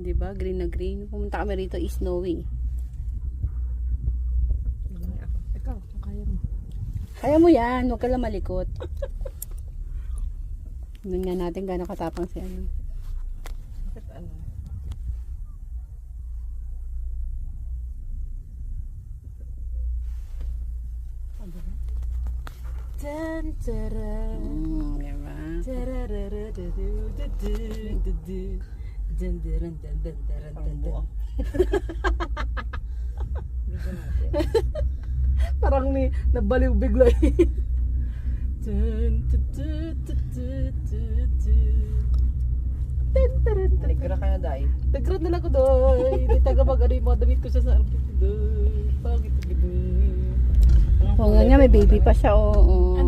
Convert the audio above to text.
Diba? Green na green. Pumunta kami rito is snowy. Ikaw, kaya mo. Kaya mo yan. Huwag ka lang malikot. Tingnan nga natin gano'ng katapang si ano. Bakit ano? Tan taran. Diba? Parang ni nabaliw bigla. Negra ka na, Day. Nagrad na lang ko doy. Di taga mag ano yung mga damit ko sa armpit doy. Pangit ko doy. Oo nga, may baby pa siya. Oo.